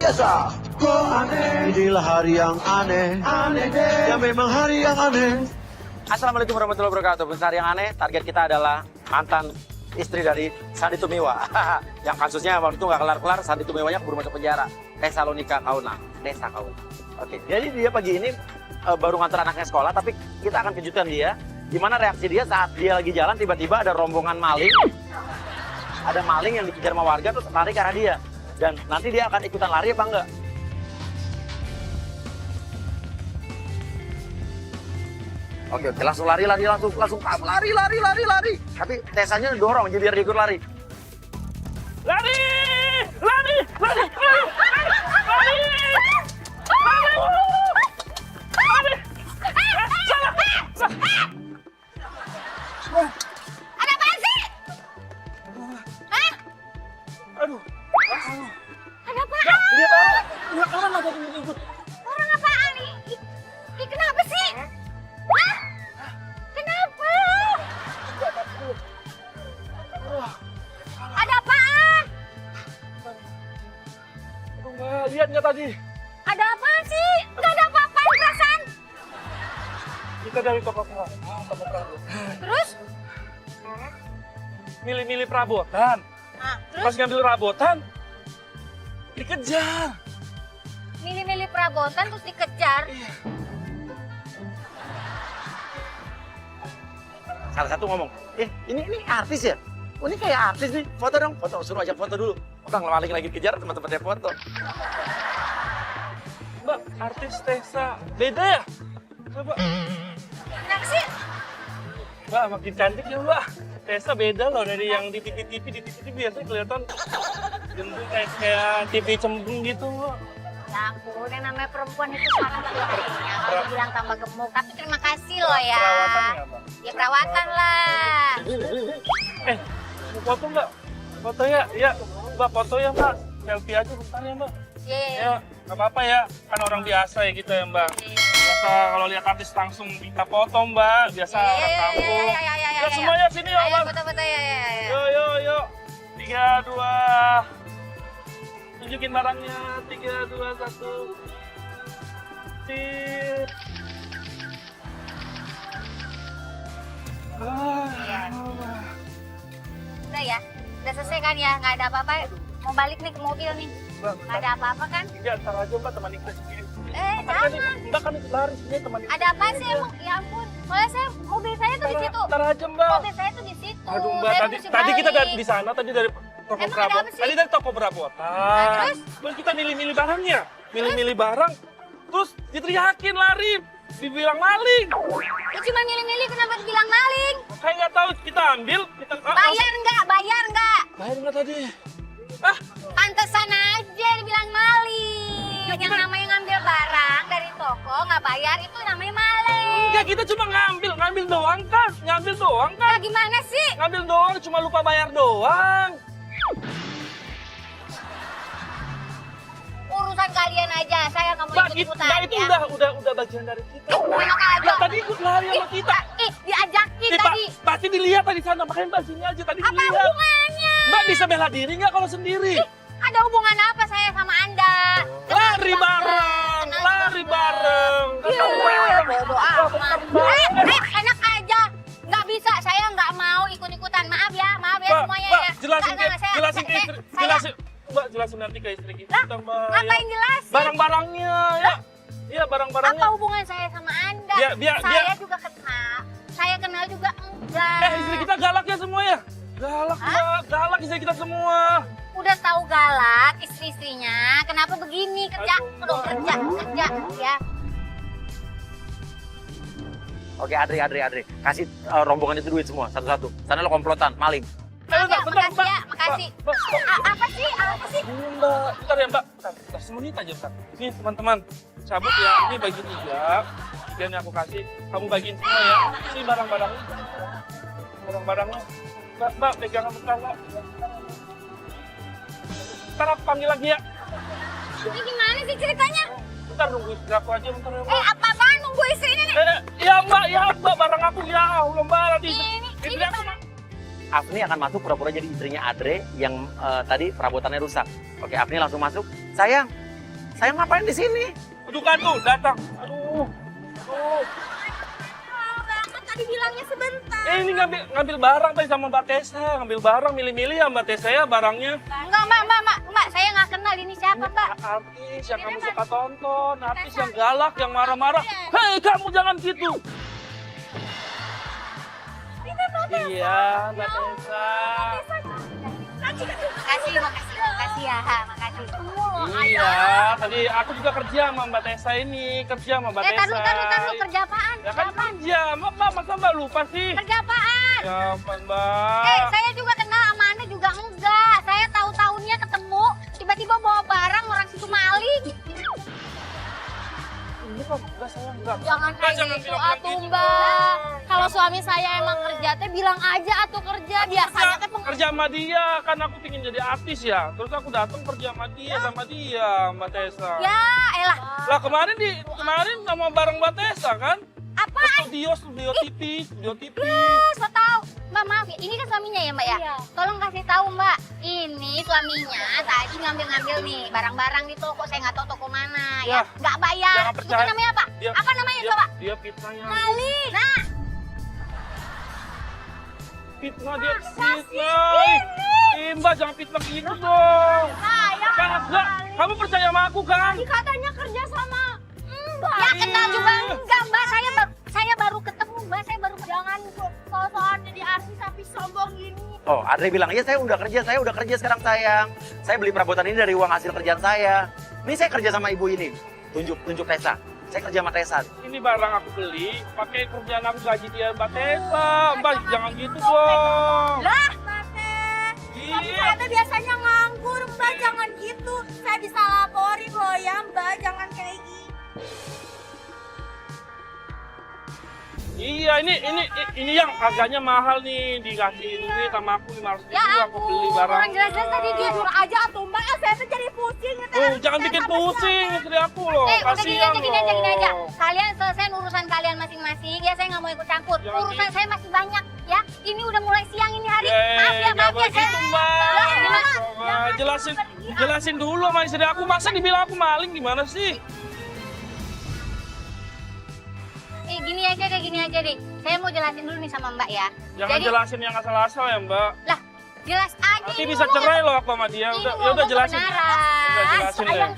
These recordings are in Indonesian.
Tessa. Kok aneh? Inilah hari yang aneh. Aneh deh. Ya memang hari yang aneh. Assalamualaikum warahmatullahi wabarakatuh. Bentar yang aneh, target kita adalah mantan istri dari Sandy Tumiwa. Yang kasusnya waktu itu nggak kelar-kelar, Sandy Tumiwanya keburu masuk penjara. Tesalonika Kauna. Desa Kauna. Oke, jadi dia pagi ini baru ngantar anaknya sekolah, tapi kita akan kejutkan dia. Gimana reaksi dia saat dia lagi jalan, tiba-tiba ada rombongan maling. Ada maling yang dikejar sama warga, terus lari ke arah dia. Dan nanti dia akan ikutan lari apa enggak? Oke, langsung lari, langsung lari. Tapi Tessanya dorong, jadi biar dia ikut lari. Lari! Ada apaan sih? Hah? Aduh. Ada apaan? Dia tahu. Enggak kanan ada yang ikut. Orang apaan? Kenapa sih? Hah? Kenapa? Ada apaan? Aduh, Mbak, lihat nggak tadi? Ada apaan sih? Nggak ada apa-apaan perasaan. Kita dari toko Prabowo. Terus? Milih-milih perabotan. Nah, Pas terus ngambil rabotan, dikejar. milih-milih perabotan terus dikejar. Salah satu ngomong, ini artis ya? Oh, ini kayak artis nih, foto dong. Foto, suruh ajak foto dulu. Orang maling lagi kejar, teman-temannya foto. Mbak, artis Tessa. Beda ya? Coba. Kenapa sih? Mbak, makin cantik ya Mbak. Tessa beda loh dari yang di TV-TV. Di TV biasanya kelihatan gendut kayak TV cembung gitu Mbak. Ya ampun, yang namanya perempuan itu sekarang tuh harinya. Kalau dibilang tambah gemuk, tapi terima kasih loh ya. Perawatan nggak Mbak? Ya perawatan lah. Mau foto nggak? Foto ya? Iya. Mbak, foto ya Mbak. Selfie aja bentar ya Mbak. Iya. Ya, nggak apa-apa ya. Kan orang biasa ya kita ya Mbak. Biasa kalau lihat artis langsung minta foto Mbak. Biasa orang kampung. Ya semuanya sini ya Ayo Mbak. foto-foto ya. Yo. 3, 2. Tunjukin barangnya. 3, 2, 1. Sip. Udah ya, udah selesai kan ya, nggak ada apa-apa. Mau balik nih ke mobil nih, Mbak, nggak ada apa-apa kan? Ya, ntar aja Mbak temani kita sendiri. Jangan. Mbak kan lari sini temani kita. Ada apa sih emang? Ya ampun, soalnya saya mobil saya tuh di situ. Ntar aja Mbak. Mobil saya tuh di situ. Aduh Mbak, Saya tadi mesti tadi kita balik. dari di sana, tadi dari toko Emang ada perabotan. apa sih? Tadi dari toko perabotan. Nah, terus? kita milih-milih barangnya. Milih-milih barang. Terus diteriakin lari. Dibilang maling. Ya cuma milih-milih kenapa dibilang maling? Kayak nggak tahu kita ambil. Kita Bayar nggak? Bayar nggak? Bayar nggak tadi? Pantesan aja dibilang maling. Ya, Yang kita- namanya ngambil barang dari toko nggak bayar itu namanya maling. Enggak, kita cuma ngambil doang kan. Ngambil doang kan. Nah, gimana sih? Ngambil doang, cuma lupa bayar doang. Urusan kalian aja, saya nggak mau Mbak, ikut-ikutan Mbak, itu ya. udah bagian dari kita. Enak aja. Mbak, tadi ikut lari sama kita. Diajakin Nih, tadi. Pak, pasti dilihat tadi sana. Makanya Mbak sini aja tadi Apa dilihat. hubungannya? Mbak bisa bela diri nggak kalau sendiri? Ada hubungan apa saya sama Anda? Lari bareng, lari bareng. Bodoh amat. Enak aja. Nggak bisa, saya nggak mau ikut-ikutan. Maaf ya semuanya Mbak, ya. jelasin Nggak, ke saya- jelasin ke saya- istri, saya- jelasin. Mbak, jelasin nanti ke istri kita, Lah, Mbak. ngapain Ya. jelasin? Barang-barangnya, ya. Iya, barang-barangnya. Apa hubungan saya sama Anda? Biar- Saya juga kenal. Saya kenal juga enggak. Istri kita galak ya semua ya? Galak, Mbak. Galak istri kita semua. Udah tahu galak istri-istrinya, kenapa begini? Kerja, Aduh, kerja ya. Oke, Adri. Kasih rombongan itu duit semua, satu-satu. Sana lo komplotan, maling. Bentar, Makasih ya, makasih. Mbak, Apa sih? Apa sih? ini Mbak. Bentar ya, Mbak. Bentar, semenit aja, Mbak. Nih, teman-teman. Cabut ya. Ini bagi 3. Dan yang aku kasih, kamu bagiin semua ya. Ini barang-barangnya. Barang-barangnya. Mbak, pegangan bentar, Mbak. Ntar aku panggil lagi ya. Ini gimana sih ceritanya? Bentar, nunggu istri aku aja bentar ya, Mbak. Apa-apaan nunggu istri ini nih? Ya, Mbak. Barang aku ya. Allah, Mbak. Nanti istri Ini aku. Afni akan masuk pura-pura jadi istrinya Adre yang tadi perabotannya rusak. Oke, Afni langsung masuk. Sayang, Saya ngapain di sini? Tuh kan tuh, datang. Aduh. Tadi bilangnya sebentar. Ini ngambil barang tadi sama Mbak Tessa. Ngambil barang, milih-milih ya Mbak Tessa ya barangnya. Enggak, Mbak, saya nggak kenal ini siapa, Mbak. Artis yang kamu suka tonton, artis yang galak, yang marah-marah. Hei, kamu jangan gitu. Iya, Mbak Tessa. Makasih ya, makasih. Iya, tadi aku juga kerja sama Mbak Tessa ini, kerja sama Mbak Tessa. Taruh, kerja apaan? Ya kan kerja, Mbak, masa Mbak lupa sih? Kerja apaan? Ya ampun, Mbak. Saya juga kenal sama Anda juga enggak. Saya tahu-tahunya ketemu, tiba-tiba bawa barang orang situ maling. Ini kok enggak, saya enggak. Jangan Mbak, kayak jangan gitu, bilang atuh gitu. Mbak. Kalau suami saya emang kerja, teh bilang aja atuh kerja. Biasanya teh Kerja sama dia, kan aku pingin jadi artis ya. Terus aku datang kerja sama dia, Mbak Tessa. Ya, elah. Lah kemarin sama bareng Mbak Tessa kan? Apa? Studio TV. So tahu. Mbak, maaf ya, ini kan suaminya ya, Mbak ya? Tolong kasih tahu, Mbak. Ini suaminya tadi ngambil-ngambil nih barang-barang di toko. Saya nggak tahu toko mana ya. Nggak bayar. Jangan Itu percaya. namanya apa? Dia- Apa namanya coba? Dia fitnah yang Maling. Nah, fitnah dia fitnah. Ih, Mbak jangan fitnah gitu dong. saya Kan enggak, kamu percaya sama aku kan? katanya kerja sama Mbak. Ya kenal juga enggak, Mbak. Saya baru ketemu, Mbak. Saya baru jangan soal jadi artis tapi sombong gini. Oh, Andre bilang, iya saya udah kerja sekarang sayang. Saya beli perabotan ini dari uang hasil kerjaan saya. Ini saya kerja sama ibu ini. Tunjuk Tessa. Saya kerja sama Tessa. Ini barang aku beli, pakai kerjaan aku gaji dia Mbak Tessa. Mbak jangan gitu dong. Lah, Mbak Teh. Tapi Iya. saya tuh biasanya nganggur, Mbak. Jangan gitu. Saya bisa laporin loh ya, Mbak. Jangan kayak gini. Iya, ini yang harganya mahal nih, dikasih duit sama aku 500.000 aku beli barang. orang jelas-jelas tadi dia suruh aja tuh, Mbak. Saya tuh jadi pusing. Jangan bikin pusing istri aku loh, Udah kasihan gini aja. loh. Kalian selesaiin urusan kalian masing-masing. Ya, saya nggak mau ikut campur. Jangan Urusan saya masih banyak, ya. Ini udah mulai siang ini hari. Maaf ya, Nggak boleh saya. gitu, Mbak. Lah, gimana? Wah, jelasin dulu sama istri aku, masa dibilang aku maling gimana sih? Gini aja deh. Saya mau jelasin dulu nih sama Mbak ya. Jangan jelasin yang asal-asal ya, Mbak. Lah, jelas aja. Nanti ini bisa ngomong- cerai loh aku sama dia. ini Udah, ya ngomong udah jelasin. kebenaran. Udah jelasin deh.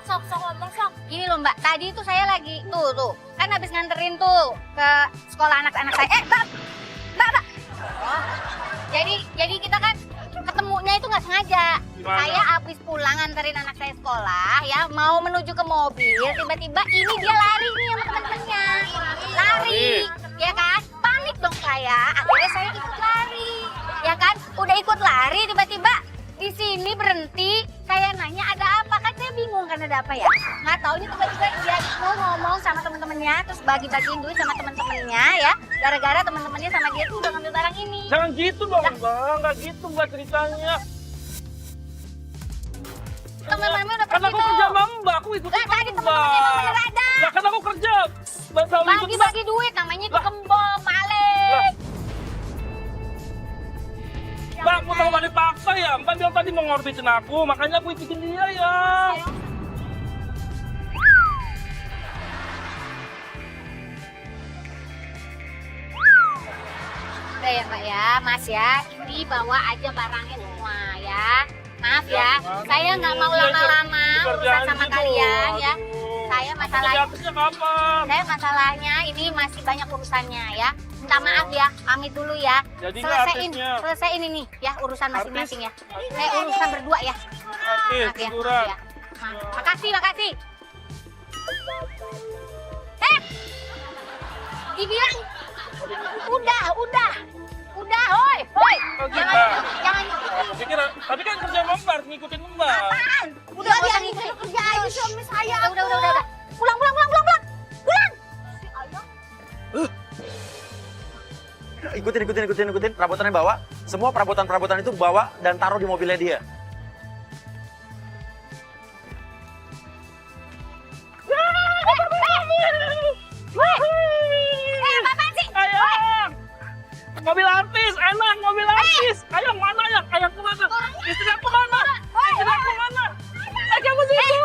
Sok ngomong sok. Gini loh Mbak, tadi itu saya lagi tuh. Kan habis nganterin tuh ke sekolah anak-anak saya. Mbak. Jadi kita kan ketemunya itu nggak sengaja. Gimana? Saya habis pulang nganterin anak saya sekolah ya, mau menuju ke mobil, tiba-tiba ini dia lari nih sama teman-temannya. Lari, ya kan? Panik dong saya. Akhirnya saya ikut lari. Ya kan? Udah ikut lari tiba-tiba di sini berhenti. Saya nanya ada apa? Kan saya bingung kan ada apa ya. Nggak tahu ini tiba-tiba dia itu ngomong sama teman-temannya, terus bagi-bagiin duit sama teman-temannya ya. Gara-gara teman-temannya sama dia tuh udah ngambil barang ini. Jangan gitu dong, Mbak. Nggak gitu, Mbak, ceritanya. Teman-temannya udah Kan pergi aku tuh. kerja sama Mbak, aku ikut Lah tadi Mbak. teman-temannya emang bener ada. Lah kan aku kerja. Mbak selalu ikut Mbak. Bagi-bagi duit namanya itu Lah. gembong, maling. Mbak, mau tahu balik paksa ya? Mbak bilang tadi mau ngorbitin aku, makanya aku ikutin dia ya. Udah ya Mbak ya, Mas ya, ini bawa aja barangnya semua ya. Maaf ya, saya nggak mau lama-lama urusan sama kalian ya. Saya masalahnya, masalahnya ini masih banyak urusannya ya. Minta maaf ya, pamit dulu ya. Jadi nggak artisnya? Selesaiin ini ya urusan masing-masing ya. Urusan berdua ya. Artis, Maaf ya, hiburan. ya. Makasih. Dibilang udah, hoi. Oh, gitu. Jangan. Tapi kan kerja Mbak harus ngikutin Mbak. Apaan? Udah ngikutin kerja aja suami saya. Udah. Pulang. Ikutin. Perabotannya bawa. Semua perabotan itu bawa dan taruh di mobilnya dia. Apaan sih? Ayang! Mobil artis, enak mobil artis. Ayang mana ya? Ayang kemana? Istri aku mana? Istri aku mana? Ayang aku situ.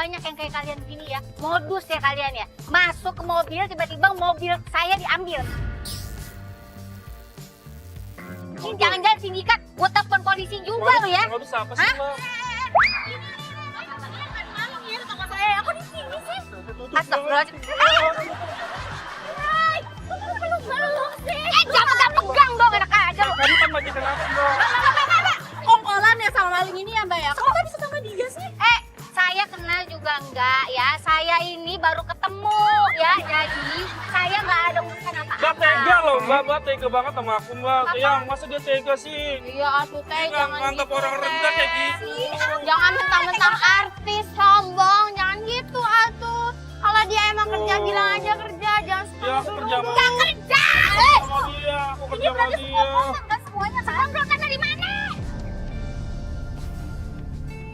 banyak yang kayak kalian gini ya. Modus ya kalian ya. Masuk ke mobil, tiba-tiba mobil saya diambil. Ini jangan-jangan sindikat, gue telepon polisi juga lo ya. Modus apa sih, Mbak? Aku di sini sih. Astagfirullahaladzim. Jangan pegang dong, enak aja lo. Tadi kan majikan aku, Mbak. Kongkolan ya sama maling ini ya, Mbak ya? Kok bisa sama dia sih? Saya kenal juga enggak ya. Saya ini baru ketemu ya. Jadi saya nggak ada urusan apa-apa. Mbak tega loh, Mbak tega banget sama aku, Mbak. Yang masa dia tega sih? Iya, atuh teh Dia jangan nganggap gitu. orang rendah kayak Teh. gitu. Jangan mentang-mentang artis sombong, jangan gitu atuh. Kalau dia emang kerja bilang aja kerja, jangan Ya, aku kerja sama Nggak kerja. sama dia, aku Ini kerja sama berarti dia. semua kosan, nggak semuanya. Sekarang berangkat dari mana?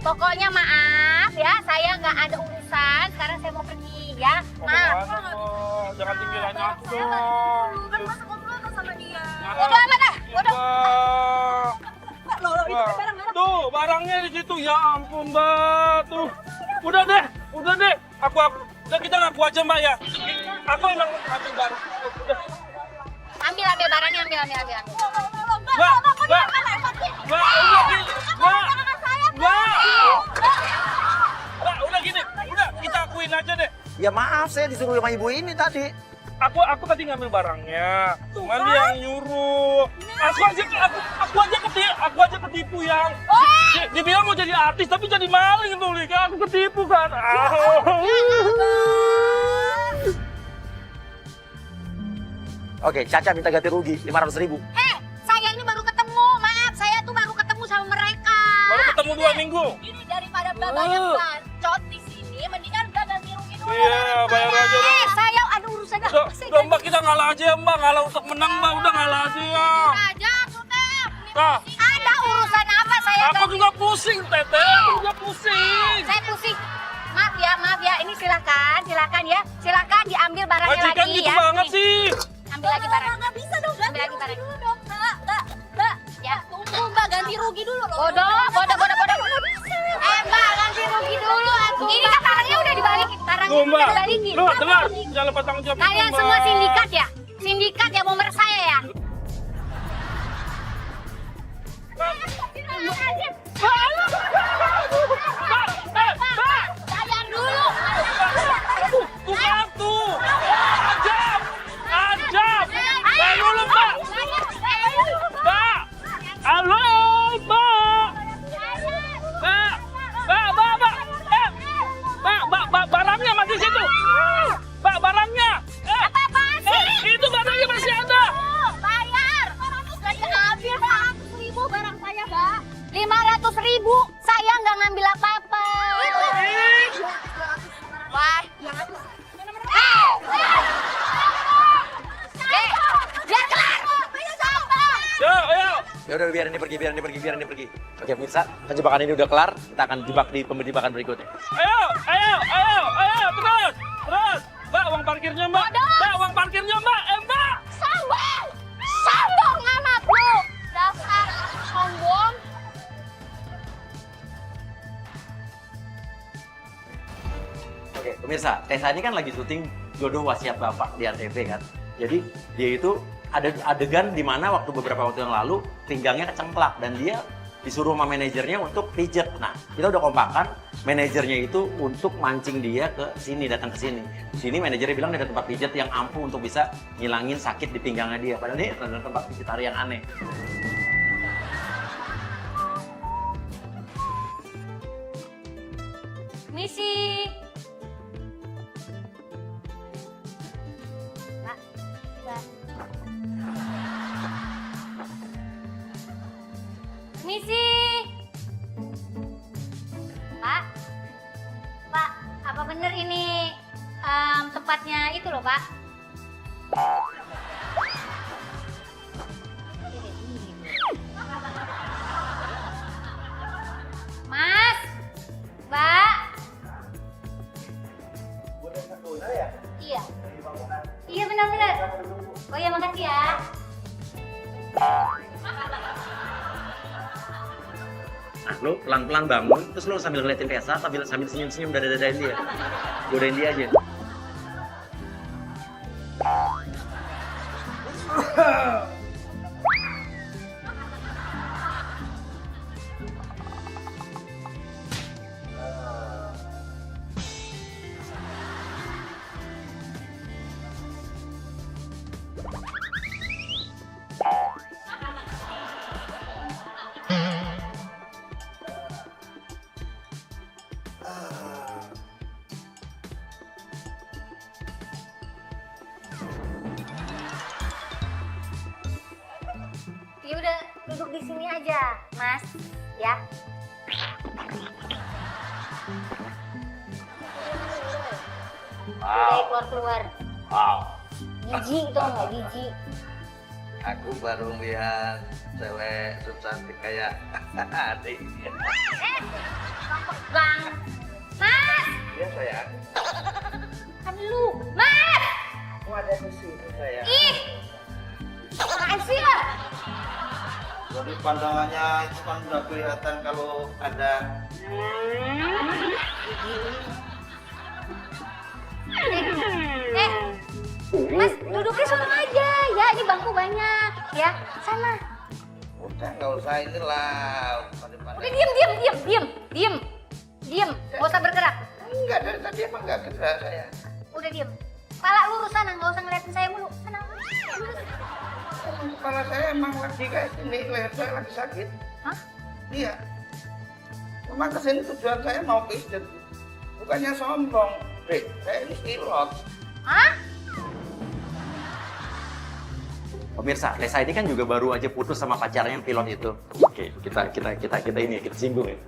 Pokoknya maaf ya, saya nggak ada urusan. Sekarang saya mau pergi ya. Maaf. Jangan tinggalin aku dong. Kan masa ngobrol sama dia. Maaf. Udah amat dah. Udah. Mbak. Loh, itu Mbak. kan barang-barang. Tuh, barangnya di situ. Ya ampun, Mbak. Tuh. Udah deh. Udah kita ngaku aja, Mbak ya. Aku emang ambil barang. Udah. Ambil barangnya, ambil. Mbak, udah gini. Udah, kita akuin aja deh. Ya maaf, saya disuruh sama ibu ini tadi. Aku tadi ngambil barangnya. Cuman dia yang nyuruh. Aku aja ketipu yang. Dibilang mau jadi artis tapi jadi maling tuh, Lika. Aku ketipu kan. Oke, Caca minta ganti rugi 500.000. Saya ini baru ketemu. Maaf, saya tuh baru ketemu sama mereka. Baru ketemu 2 minggu. Ini daripada banyak bacot di sini, mendingan udah ganti rugi dulu. Iya, bayar aja dong. Saya ada urusan apa sih? Udah, Mbak, kita ngalah aja ya, Mbak. Ngalah untuk menang, Mbak. Udah ngalah aja ya. Aja, sudah. Nah, Ada urusan apa saya aku ganti? juga pusing, Tete. Aku juga pusing. Saya pusing. Maaf ya. Ini silakan ya. Silakan diambil barangnya Majikan lagi gitu ya. banget Nih, sih. ambil lagi barang. Nggak bisa dong. Ambil lagi barang. Dulu dong, Mbak. Ya. Tunggu, Mbak. Ganti rugi dulu loh. Bodoh. Mbak, ganti rugi dulu. Ini kan barangnya udah dibalikin. Barangnya Tuh, udah Mbak. dibalikin. Lu dengar, jangan lepas tanggung jawab itu, Kalian Mbak. semua sindikat ya? Sindikat ya mau meres saya ya? Bayar dulu. Bukan tuh. Ajab. Bayar dulu, Mbak. Mbak. Halo, Mbak. Mbak, barangnya masih situ. Mbak, barangnya. Apa-apaan sih? Itu barangnya masih ada. Bayar. Sudah diambil 500.000 barang saya, Mbak. 500.000. Saya nggak ngambil apa-apa. Wah. Biar kelar. Ayo. Ya udah biarin dia pergi. Oke, pemirsa, penjebakan ini udah kelar. Kita akan jebak di penjebakan berikutnya. Ayo, terus. Mbak, uang parkirnya, Mbak. Mbak, uang parkirnya, Mbak. Mbak. Sombong amat lu. Dasar sombong. Oke, pemirsa, Tessa ini kan lagi syuting Jodoh Wasiat Bapak di Antv kan. Jadi dia itu ada adegan di mana waktu beberapa waktu yang lalu pinggangnya kecengklak dan dia disuruh sama manajernya untuk pijet. Nah, kita udah kompakan manajernya itu untuk mancing dia ke sini, datang ke sini. Di sini manajernya bilang ada tempat pijet yang ampuh untuk bisa ngilangin sakit di pinggangnya dia. Padahal ini ada tempat pijet yang aneh. Misi. Pak, Pak. Misi. Pak, apa bener ini tempatnya itu loh, Pak? Mas, Mbak. Iya. Iya benar-benar. Oh ya makasih ya. lu pelan-pelan bangun, terus lu sambil ngeliatin Tessa, sambil senyum-senyum dada-dadain dia. Godain dia aja. Ya udah duduk di sini aja, Mas. Ya. Udah keluar. Wow, Jijik tuh nggak jijik? aku baru lihat cewek cantik kayak adik. Bang, Mas, Iya sayang. kan lu, Mas. Aku ada di sini sayang. Ih, apaan sih ya? Dari pandangannya itu kan udah kelihatan kalau ada. Mas, duduknya sana aja. Ya, ini bangku banyak. Ya, sana. Udah nggak usah inilah. Pada Udah diem. Gak usah bergerak. enggak dari tadi emang nggak gerak saya. Udah diem. Kepala lurus sana, nggak usah ngeliatin saya mulu. Sana, lurus. Kepala saya emang lagi kayak gini, leher saya lagi sakit. Hah? Iya. Memang kesini tujuan saya mau pijet. Bukannya sombong. Saya ini pilot. Hah? Pemirsa, Tessa ini kan juga baru aja putus sama pacarnya yang pilot itu. Oke, kita singgung ya.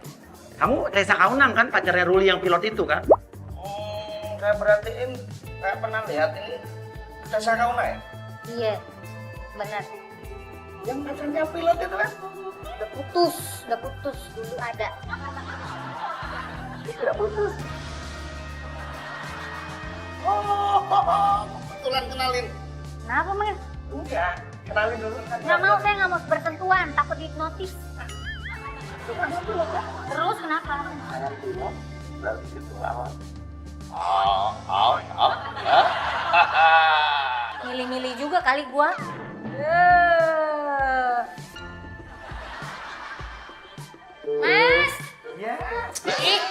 Kamu Tessa Kaunang kan, pacarnya Ruli yang pilot itu kan? Saya perhatiin, saya pernah lihat ini Tessa Kauna ya? Iya, benar. Yang pacarnya pilot itu kan? Udah putus. Dulu ada. Tidak putus. Kebetulan kenalin. Kenapa, Mir? Enggak, kenalin dulu. Nggak mau, saya nggak mau bersentuhan, takut dihipnotis. Terus kenapa? Saya pilot, berarti itu lawan. Milih-milih juga kali gua. Mas! Ya. Ih!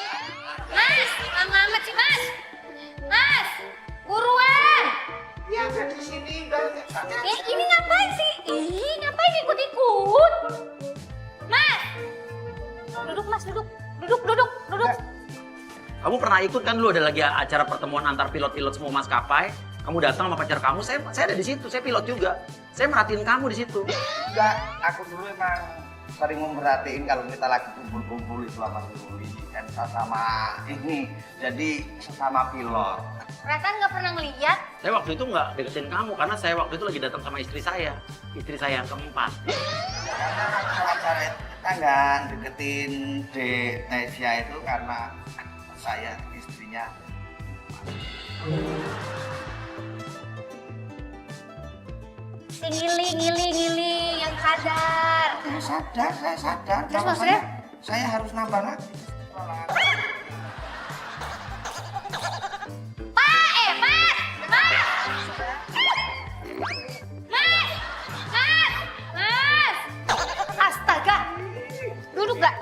Mas! Lama amat sih, Mas! Mas! Buruan! Ya, ada di sini dan Ini ngapain sih? Ih, ngapain ikut-ikut? Mas! Duduk, Mas, duduk. Duduk. Kamu pernah ikut kan dulu ada lagi acara pertemuan antar pilot-pilot semua maskapai. Kamu datang sama pacar kamu, saya ada di situ, saya pilot juga. Saya merhatiin kamu di situ. enggak, aku dulu emang sering memperhatiin kalau kita lagi kumpul-kumpul itu sama Ruli kan sama ini, jadi sesama pilot. Perasaan nggak pernah ngeliat? Saya waktu itu nggak deketin kamu karena saya waktu itu lagi datang sama istri saya yang keempat. Karena acara itu kita nggak deketin Tesya itu karena saya istrinya. Ngili yang sadar. Saya sadar. Terus Kalau maksudnya? saya harus nambah lagi. Mas! Astaga! Duduk gak?